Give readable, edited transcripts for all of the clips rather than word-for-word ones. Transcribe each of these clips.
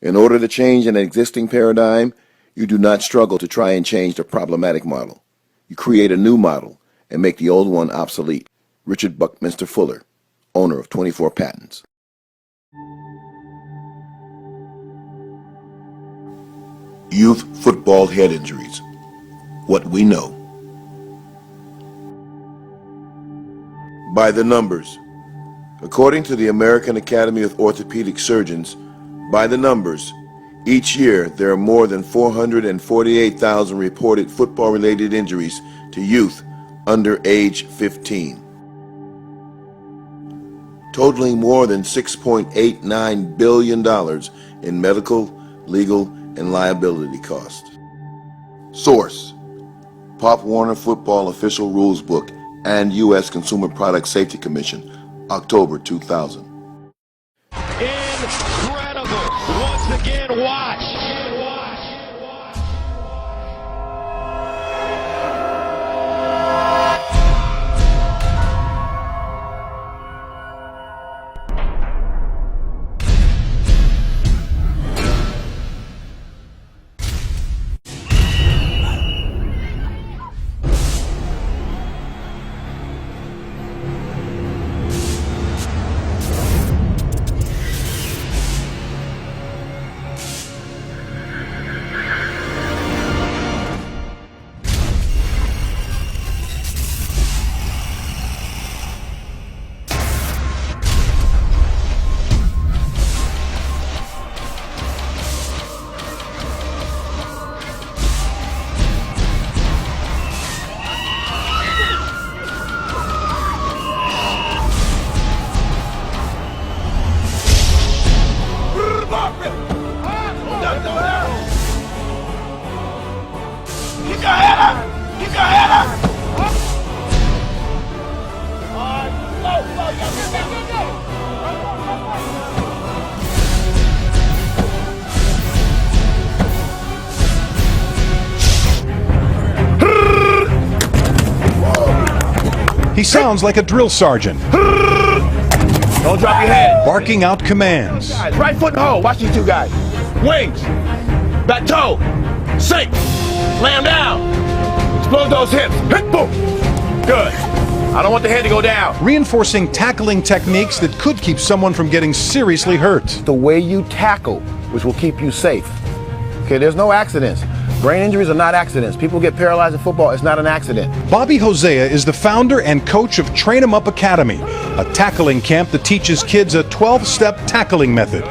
In order to change an existing paradigm, you do not struggle to try and change the problematic model. You create a new model and make the old one obsolete. Richard Buckminster Fuller, owner of 24 Patents. Youth football head injuries. What we know. By the numbers. According to the American Academy of Orthopedic Surgeons, by the numbers, each year there are more than 448,000 reported football-related injuries to youth under age 15, totaling more than $6.89 billion in medical, legal, and liability costs. Source: Pop Warner Football Official Rules Book and U.S. Consumer Product Safety Commission, October 2000. Incredible! Once again, watch! He sounds like a drill sergeant. Don't drop your head. Barking out commands. Right foot and hold. Watch these two guys. Wings. Back toe. Sink. Lay him down. Explode those hips. Hit, boom. Good. I don't want the head to go down. Reinforcing tackling techniques that could keep someone from getting seriously hurt. The way you tackle, which will keep you safe. Okay, there's no accidents. Brain injuries are not accidents. People get paralyzed in football. It's not an accident. Bobby Hosea is the founder and coach of Train 'em Up Academy, a tackling camp that teaches kids a 12-step tackling method.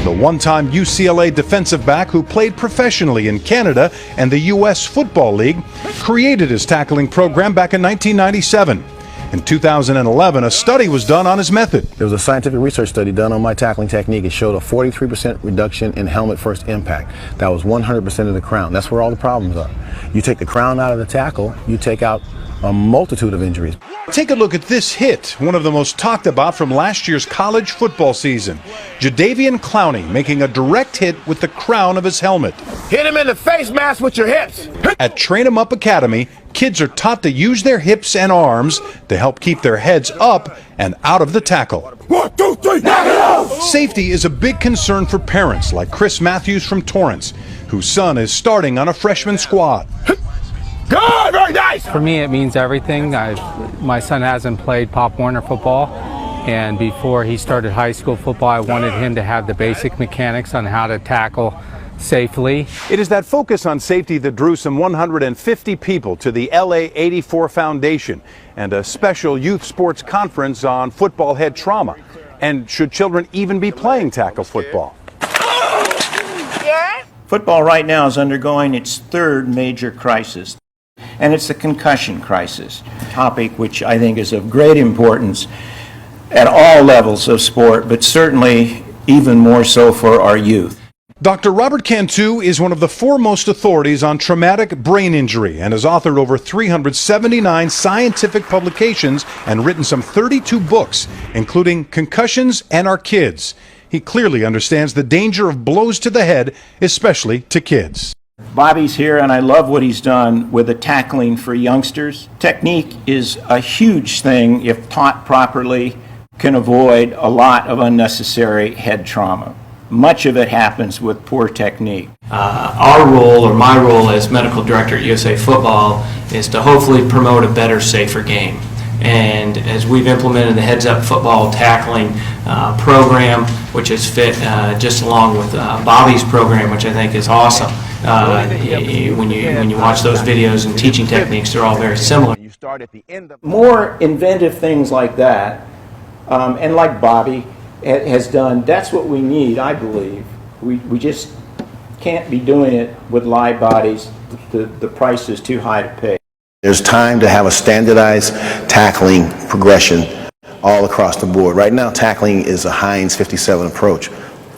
The one-time UCLA defensive back who played professionally in Canada and the U.S. Football League created his tackling program back in 1997. In 2011, a study was done on his method. There was a scientific research study done on my tackling technique. It showed a 43% reduction in helmet first impact. That was 100% of the crown. That's where all the problems are. You take the crown out of the tackle, you take out a multitude of injuries. Take a look at this hit, one of the most talked about from last year's college football season. Jadeveon Clowney making a direct hit with the crown of his helmet. Hit him in the face mask with your hips. At Train 'em Up Academy, kids are taught to use their hips and arms to help keep their heads up and out of the tackle. 1, 2, 3, knock it out! Safety is a big concern for parents like Chris Matthews from Torrance, whose son is starting on a freshman squad. Good, very nice! For me, it means everything. My son hasn't played Pop Warner football, and before he started high school football, I wanted him to have the basic mechanics on how to tackle safely. It is that focus on safety that drew some 150 people to the LA 84 Foundation and a special youth sports conference on football head trauma. And should children even be playing tackle football? Football right now is undergoing its third major crisis, and it's the concussion crisis, a topic which I think is of great importance at all levels of sport, but certainly even more so for our youth. Dr. Robert Cantu is one of the foremost authorities on traumatic brain injury and has authored over 379 scientific publications and written some 32 books, including Concussions and Our Kids. He clearly understands the danger of blows to the head, especially to kids. Bobby's here, and I love what he's done with the tackling for youngsters. Technique is a huge thing, if taught properly, can avoid a lot of unnecessary head trauma. much of it happens with poor technique. Our role, or my role as medical director at USA Football, is to hopefully promote a better, safer game. And as we've implemented the heads-up football tackling program, which is fit just along with Bobby's program, which I think is awesome. When you watch those videos and teaching techniques, they're all very similar. More inventive things like that, and like Bobby has done, that's what we need, I believe. We just can't be doing it with live bodies. The price is too high to pay. There's time to have a standardized tackling progression all across the board. Right now, tackling is a Heinz 57 approach.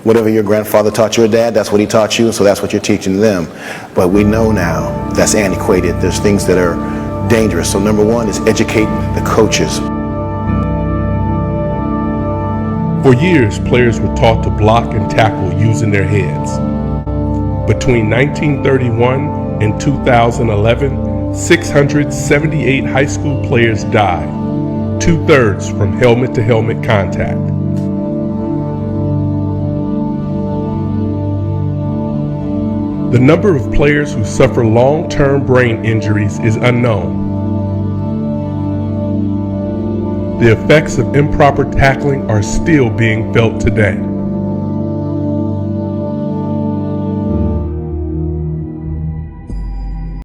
Whatever your grandfather taught your dad, that's what he taught you, so that's what you're teaching them. But we know now that's antiquated. There's things that are dangerous. So number one is educate the coaches. For years, players were taught to block and tackle using their heads. Between 1931 and 2011, 678 high school players died, 2/3 from helmet-to-helmet contact. The number of players who suffer long-term brain injuries is unknown. The effects of improper tackling are still being felt today.